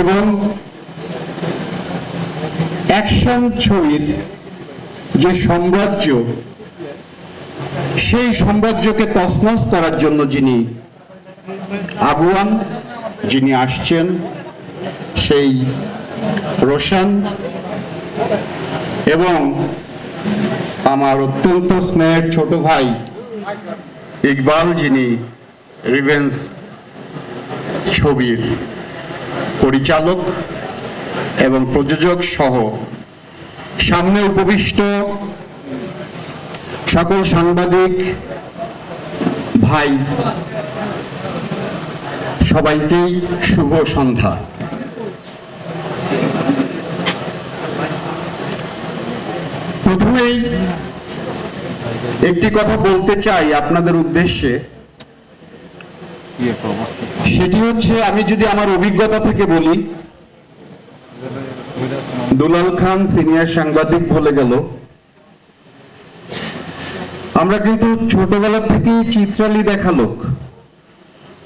এবং অ্যাকশন ছবির যে সাম্রাজ্য, সেই সাম্রাজ্যকে তছনছ করার জন্য যিনি আগুয়ান, যিনি আসছেন, সেই রোশন এবং আমার অত্যন্ত স্নেহের ছোট ভাই ইকবাল, যিনি রিভেঞ্জ ছবির পরিচালক এবং প্রযোজক সহ সামনে উপবিষ্ট সকল সাংবাদিক ভাই, সবাইকেই শুভ সন্ধ্যা। প্রথমেই একটি কথা বলতে চাই আপনাদের উদ্দেশ্যে, সেটি হচ্ছে, আমি যদি আমার অভিজ্ঞতা থেকে বলি, দুলাল খান সিনিয়র সাংবাদিক বলে গেল, আমরা কিন্তু ছোটবেলা থেকেই চিত্রালী দেখা লোক।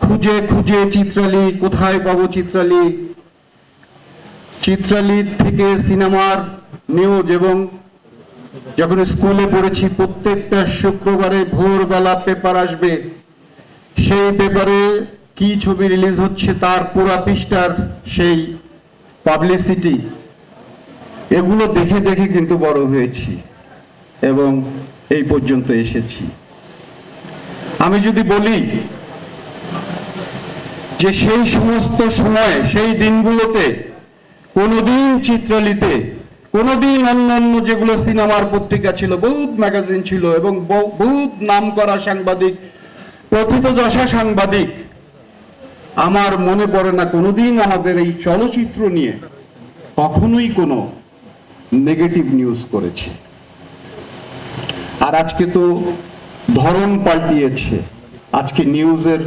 খুঁজে খুঁজে চিত্রালী, কোথায় পাবো চিত্রালী, চিত্রালীর থেকে সিনেমার নিউজ, এবং যখন স্কুলে পড়েছি প্রত্যেকটা শুক্রবারে ভোরবেলা পেপার আসবে, সেই পেপারে কি ছবি রিলিজ হচ্ছে তার পুরা পৃষ্ঠার সেই পাবলিসিটি, এগুলো দেখে দেখে কিন্তু বড় হয়েছি এবং এই পর্যন্ত এসেছি। আমি যদি বলি যে সেই সমস্ত সময়, সেই দিনগুলোতে কোনোদিন চিত্রালীতে, কোনোদিন অন্যান্য যেগুলো সিনেমার পত্রিকা ছিল, বহুত ম্যাগাজিন ছিল এবং বহুত নাম করা সাংবাদিক, প্রথিতযশা সাংবাদিক, আমার মনে পড়ে না কোনোদিন আমাদের এই চলচ্চিত্র নিয়ে কখনোই কোনো নেগেটিভ নিউজ করেছে। আর আজকে তো ধরন পাল্টিয়েছে, আজকে নিউজের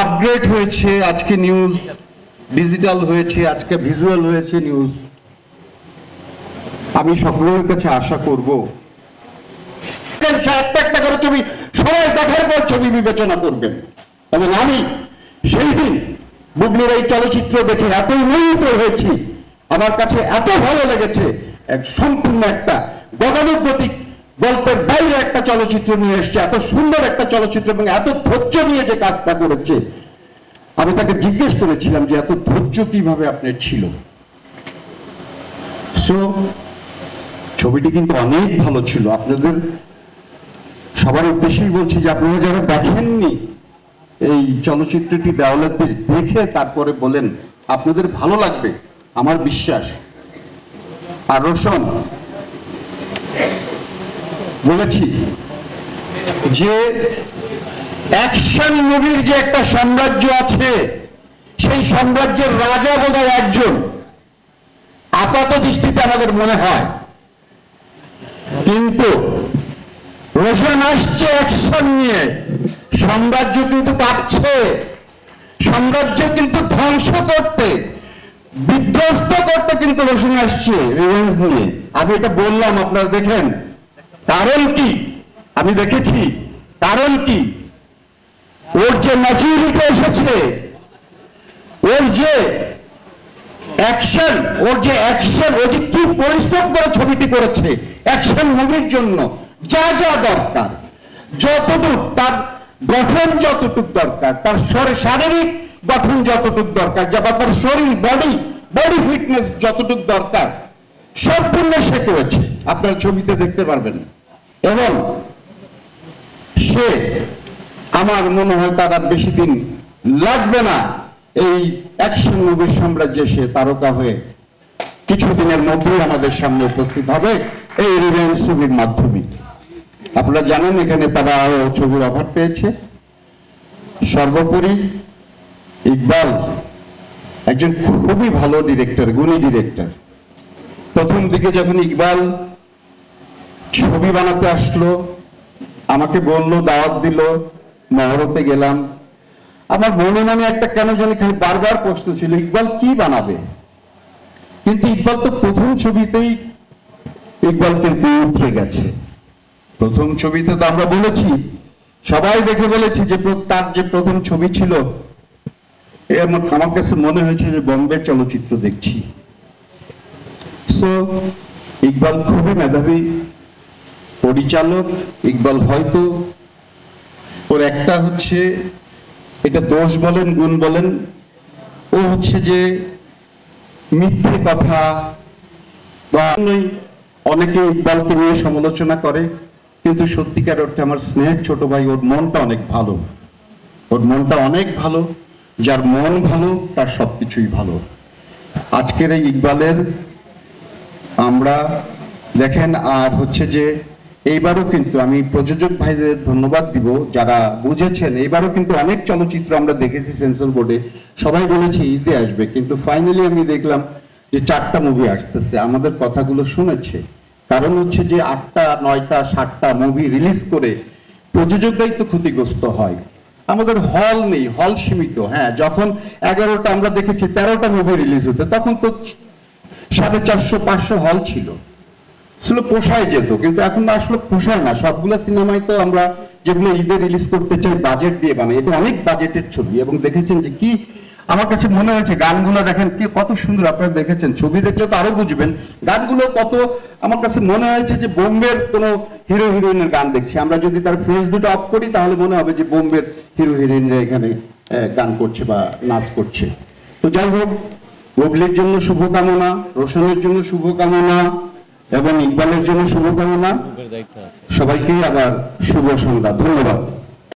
আপগ্রেড হয়েছে, আজকে নিউজ ডিজিটাল হয়েছে, আজকে ভিজুয়াল হয়েছে নিউজ। আমি সকলের কাছে আশা করব একটা করে ছবি সবাই দেখার পর ছবি বিবেচনা করবেন। এবং আমি সেই দিন বুবলির এই চলচ্চিত্র দেখে এতই মোহিত হয়েছি, আমার কাছে এত ভালো লেগেছে, এক সম্পূর্ণ একটা গতানুগতিক গল্পের বাইরে একটা চলচ্চিত্র নিয়ে এসছে, এত সুন্দর একটা চলচ্চিত্র এবং এত ধৈর্য নিয়ে যে কাজটা করেছে। আমি তাকে জিজ্ঞেস করেছিলাম যে এত ধৈর্য কিভাবে আপনার ছিল। সো ছবিটি কিন্তু অনেক ভালো ছিল। আপনাদের সবার উদ্দেশ্যেই বলছি যে আপনারা যারা দেখেননি এই চলচ্চিত্রটি দেওয়ালে দেখে তারপরে বলেন, আপনাদের ভালো লাগবে আমার বিশ্বাস। আর রোশন বলেছি যে অ্যাকশন মুভির যে একটা সাম্রাজ্য আছে, সেই সাম্রাজ্যের রাজা বোধহয় একজন, আপাত দৃষ্টিতে আমাদের মনে হয়। কিন্তু রোশন আসছে অ্যাকশন নিয়ে, সাম্রাজ্য কিন্তু কাঁপছে, সাম্রাজ্য কিন্তু ধ্বংস করতে, বিধ্বস্ত করতে কিন্তু রোশন আসছে রিভেঞ্জ নিয়ে। আমি এটা বললাম, আপনারা দেখেন। কারণ কি? আমি দেখেছি কারণ কি। ওর যে ম্যাচুরিটি এসেছে, ওর যে অ্যাকশন, ও যে কি পরিশ্রম করে ছবিটি করেছে অ্যাকশন মুভির জন্য, যা যা দরকার, যতটুক তার গঠন, যতটুক দরকার, তার শারীরিক গঠন যতটুক দরকার, যা তার শরীর, বডি ফিটনেস যতটুক দরকার, সম্পূর্ণ সে করেছে, আপনার ছবিতে দেখতে পারবেন। এবং সে, আমার মনে হয় তার আর বেশি দিন লাগবে না এই অ্যাকশন মুভির সাম্রাজ্যে সে তারকা হয়ে কিছুদিনের মধ্যেই আমাদের সামনে উপস্থিত হবে এই রিভেঞ্জ ছবির মাধ্যমে। আপনারা জানেন এখানে তারা ছবির অফার পেয়েছে। সর্বোপরি ইকবাল একজন খুবই ভালো ডিরেক্টর, গুণী ডিরেক্টর। প্রথম দিকে যখন ইকবাল ছবি বানাতে আসলো, আমাকে বললো, দাওয়াত দিল, মহরতে গেলাম। আমার মনে মনে একটা কেন জানি খালি বারবার প্রশ্ন ছিল, ইকবাল কি বানাবে। কিন্তু ইকবাল তো প্রথম ছবিতেই ইকবাল কিন্তু উঠে গেছে। প্রথম ছবিতে তো আমরা বলেছি, সবাই দেখে বলেছি যে তার যে প্রথম ছবি ছিল আমার কাছে মনে হয়েছে যে বোম্বের চলচ্চিত্র দেখছি। সো ইকবাল খুবই মেধাবী পরিচালক। ইকবাল হয়তো ওর একটা হচ্ছে, এটা দোষ বলেন গুণ বলেন, ও হচ্ছে যে মিথ্যে কথা বা অনেকে ইকবালকে নিয়ে সমালোচনা করে, কিন্তু সত্যিকার অর্থে আমার স্নেহের ছোট ভাই, ওর মনটা অনেক ভালো, ওর মনটা অনেক ভালো। যার মন ভালো তার সবকিছুই ভালো। আজকের এই ইকবালের আমরা দেখেন, আর হচ্ছে যে এইবারও কিন্তু আমি প্রযোজক ভাইদের ধন্যবাদ দিব যারা বুঝেছেন। এইবারও কিন্তু অনেক চলচ্চিত্র আমরা দেখেছি সেন্সর বোর্ডে, সবাই বলেছে ঈদে আসবে, কিন্তু ফাইনালি আমি দেখলাম যে 4টা মুভি আসতেছে। আমাদের কথাগুলো শুনেছে, কারণ হচ্ছে যে 8টা 9টা 7টা মুভি রিলিজ করে প্রযোজকরাই তো ক্ষতিগ্রস্ত হয়। আমাদের হল নেই, হল সীমিত। হ্যাঁ, যখন 11টা আমরা দেখেছি 13টা মুভি রিলিজ হতে, তখন তো 450-500 হল ছিল, পোষায় যেত, কিন্তু এখন আসলে পোষায় না। সবগুলো সিনেমায় তো আমরা যেগুলো ঈদে রিলিজ করতে চাই বাজেট দিয়ে বানাই, এটা অনেক বাজেটের ছবি। এবং দেখেছেন যে কি আমার কাছে মনে হয়েছে, গানগুলো দেখেন কি কত সুন্দর, আপনারা দেখেছেন, ছবি দেখলে তো আরো বুঝবেন গানগুলো কত। আমার কাছে মনে হয়েছে যে বোম্বের কোনো হিরো হিরোইনের গান দেখছি আমরা। যদি তার ফেস দুটো অফ করি তাহলে মনে হবে যে বোম্বের হিরো হিরোইনরা এখানে গান করছে বা নাচ করছে। তো যাই হোক, বুবলির জন্য শুভকামনা, রোশনের জন্য শুভকামনা এবং ইকবালের জন্য শুভকামনা। সবাইকে আবার শুভ সন্ধ্যা। ধন্যবাদ।